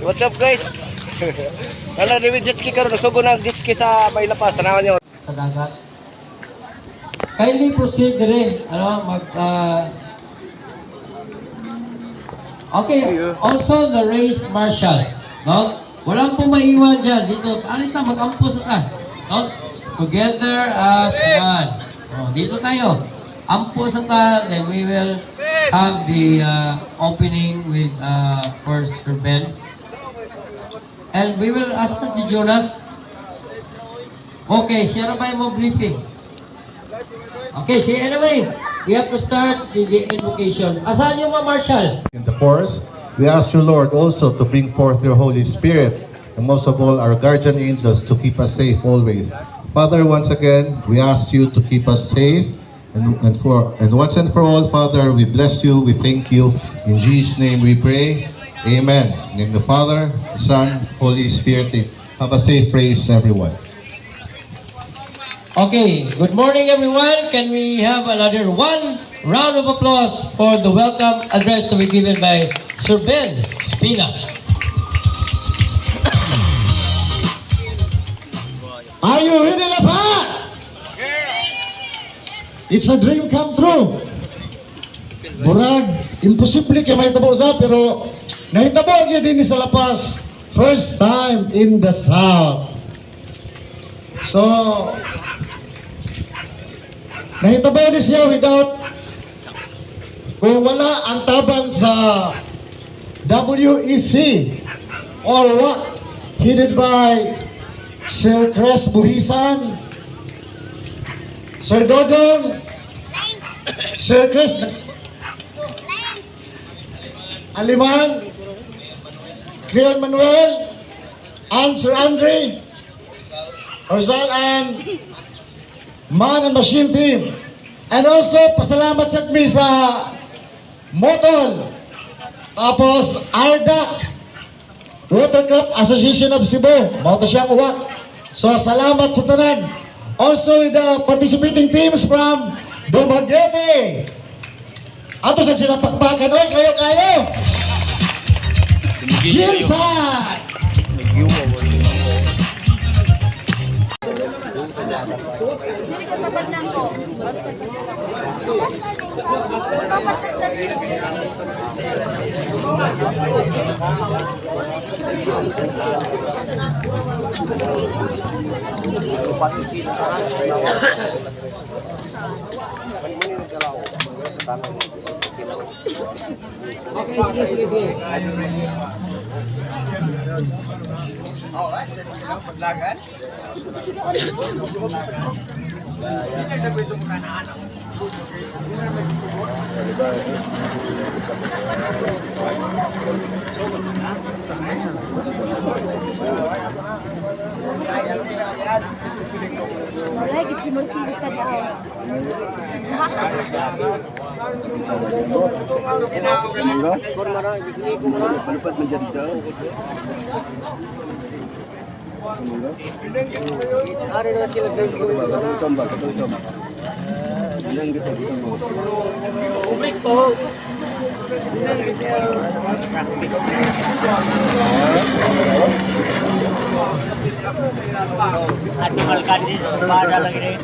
What's up guys? Wala rin JETSKI karon, sugo ng JETSKI sa may Lapaz, tanawan niyo. Sa dagat. Kindly proceed dire, Okay, also the race marshal, no? Walang po maiwan dyan dito. Alita, mag-ampos ka, no? Together as one. Oh, dito tayo. Ampos ka, then we will have the opening with first Sir Ben. And we will ask to Jonas. Okay, share ba mo briefing? Okay, so anyway, we have to start with the invocation. Asan yung mga marshal? In the chorus, we ask you, Lord, also to bring forth your Holy Spirit, and most of all, our guardian angels to keep us safe always. Father, once again, we ask you to keep us safe, and once and for all, Father, we bless you, we thank you. In Jesus' name we pray. Amen. In the name of the Father, the Son, Holy Spirit. Have a safe race, everyone. Okay, good morning everyone. Can we have another one round of applause for the welcome address to be given by Sir Ben Spina. Are you ready, Lapaz? It's a dream come true. Burag, imposible kay may tabo sa, pero nahitabo niya din sa Lapaz. First time in the South. So, nahitabo din siya without, kung wala ang tabang sa WEC or what, headed by Sir Chris Buhisan, Sir Dodong, Sir Chris Aliman, Cleon Manuel, and Sir Andre, Orzal, and Man and Machine Team. And also, pasalamat sa kami sa Motol, tapos Ardac, Watercraft Association of Cebu, mauto siyang uwak. So, salamat sa tanan. Also, with the participating teams from Dalaguete. Ato sa sila pagbakan, oy, kayo! Gilside! Okay, sige. Paglagan? Lagi si Mercedes ka daw. Hari na sila animal kandi pada lagi deh.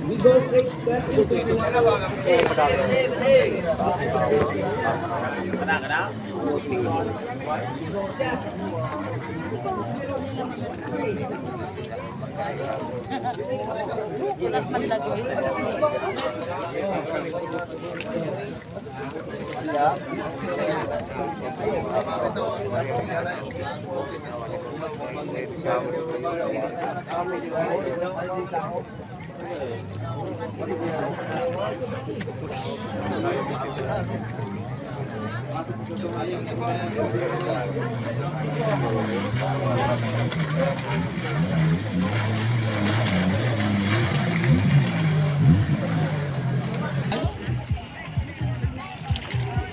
We go straight back into Kulat man lagi.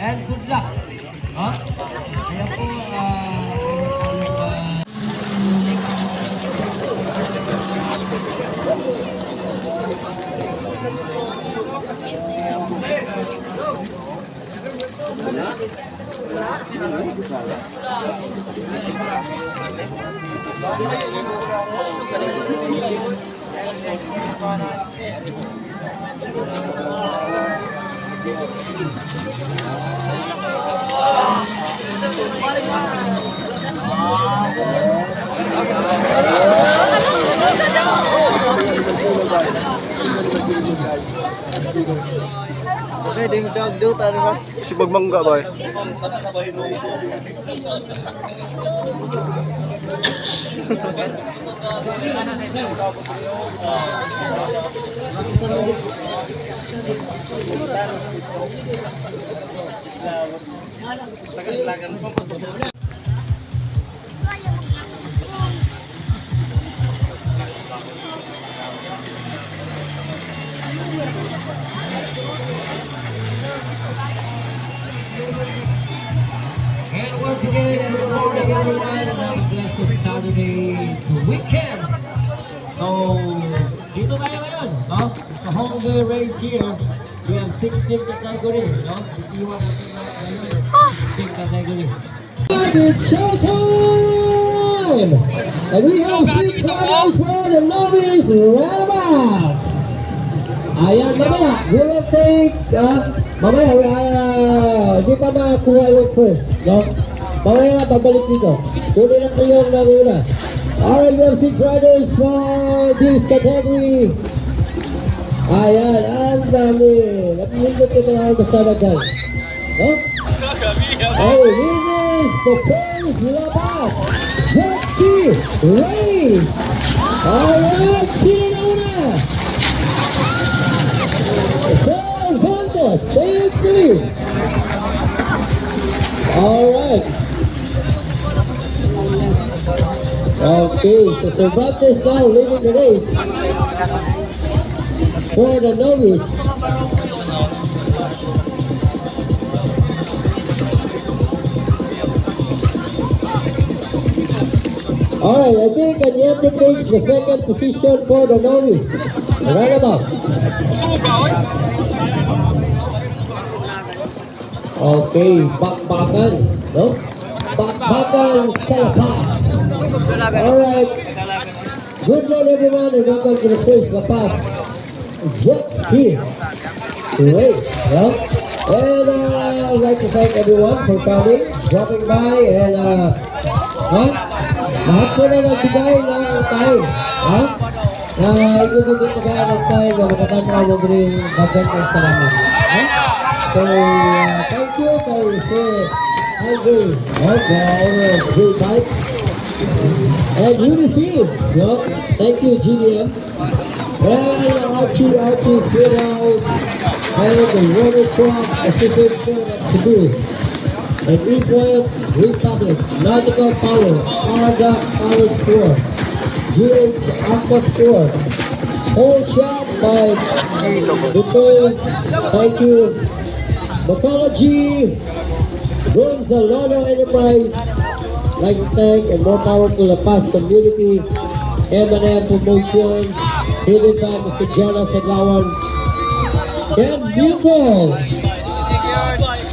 And good luck. Huh? Kaya po, Okay, di mo dagdot ano ba? Si Bagmangga ba? And once again, good morning everyone, and have a blessed Saturday. It's a weekend. So, dito tayo ngayon, no? Sa home day race here, we have 16 category, no? Iwan natin ngayon, 16 category. It's showtime! And we have 6 riders for the novice roundabout. Ayan, mamaya, we will take, mamaya, di pa makakuha yung first, no? Mamaya, babalik dito. Kunin lang kayong nanguna. Alright, we have 6 riders for this category. Ayan, ang dami. Napindot ko na ang kasama dyan. No? Oh, winners, the first Lapaz JETSKI race. Alright, sino na una? Cervantes takes the lead. Alright. Okay, so Cervantes now leading the race for the novice. Alright, I think Anyete takes the second position for the novice. Roundabout. Okay, bakbakan, no? Bakbakan sa Lapaz. Alright. Good morning everyone and welcome to the first Lapaz JETSKI race, no? And I'd like to thank everyone for coming, dropping by, and lahat po na nagbigay ng time, ha? Ibibigay na ng time na makatanaw ng rin bagay ng salamat, ha? So, thank you kay Sir Andre, for great bikes, and Unifields, no? Thank you, GDM, and Archie Speedhouse, and the Watercraft Association of Cebu, and E12 Republic, Nautical Power, Arga Power Sport, GH Aqua Sport, Whole Shot by Victor, thank you, Mythology, Gonzalo Enterprise, like to thank and more power to Lapaz community, M&M Promotions, headed by Mr. Jonas Adlawan, and Newton.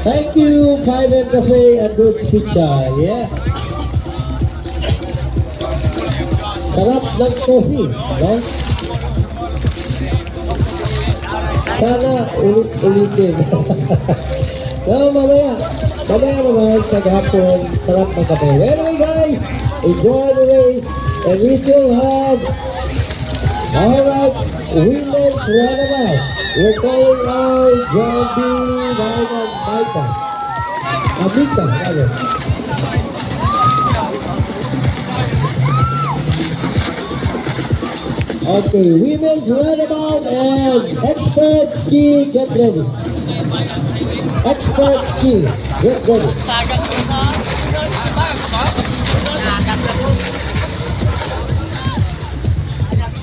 Thank you, 5M Cafe and Goods Pizza. Yes. Sarap ng coffee, no? Sana ulit-ulitin. No, mamaya naman, paghapon, sarap ng kape. Anyway guys, enjoy the race, and we still have, alright, women's roundabout. We're calling out John B. Diamond Amita, rather. Okay, women's roundabout and expert ski, get ready. Expert ski, get ready.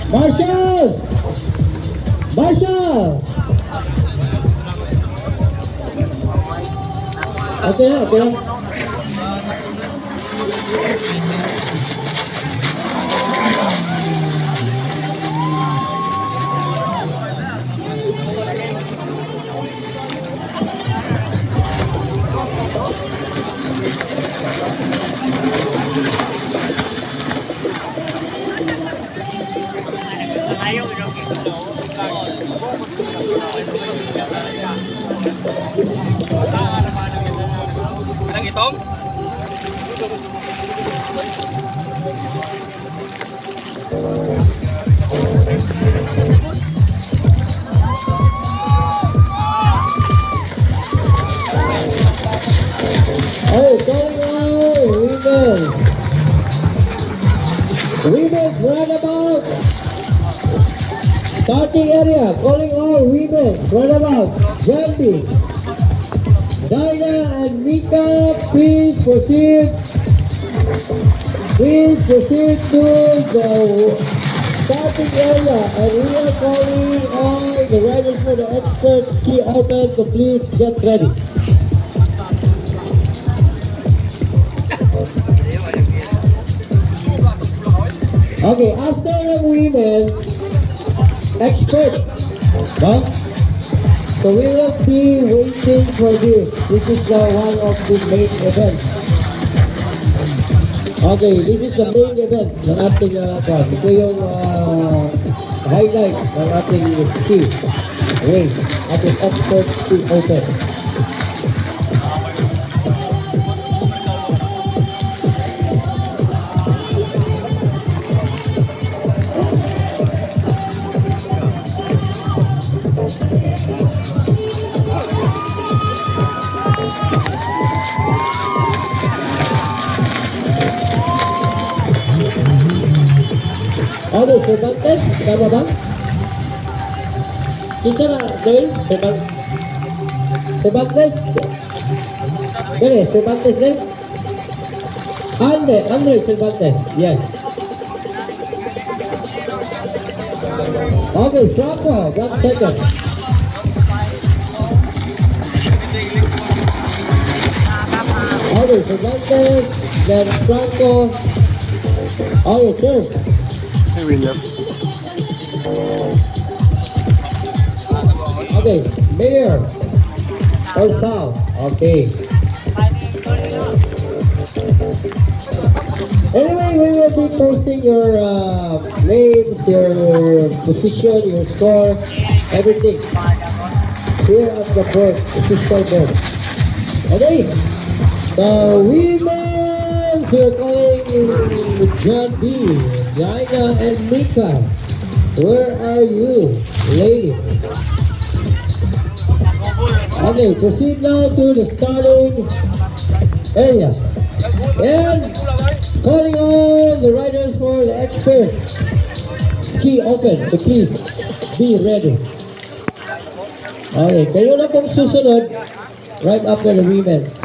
Marshals! Marshals! Okay na, okay na. Anong itong? Oh, calling all women. Women's roundabout. Starting area. Calling all women's roundabout. Jambi. Dinah and Mika, please proceed. Please proceed to the starting area. And we are calling all the riders for the expert ski open to please get ready. Okay, after the women's expert, no? So we will be waiting for this. This is one of the main events. Okay, this is the main event ng ating ito yung highlight ng ating ski race, ating expert ski open. Okay, Cervantes, tama ba? Kinsa na, Joy? Cervantes? Dali, Cervantes din? Andre Cervantes, yes. Okay, Franco, got second. Okay, Cervantes, then Franco. Okay, third. Hey, William. Okay, Mayor or South. Okay. Anyway, we will be posting your names, your position, your score, everything here at the board, official board. Okay. The women, we're calling John B, Jaina, and Mika. Where are you, ladies? Okay, proceed now to the starting area. And calling on the riders for the expert ski open. So please be ready. Okay, kayo na pong susunod right after the women's.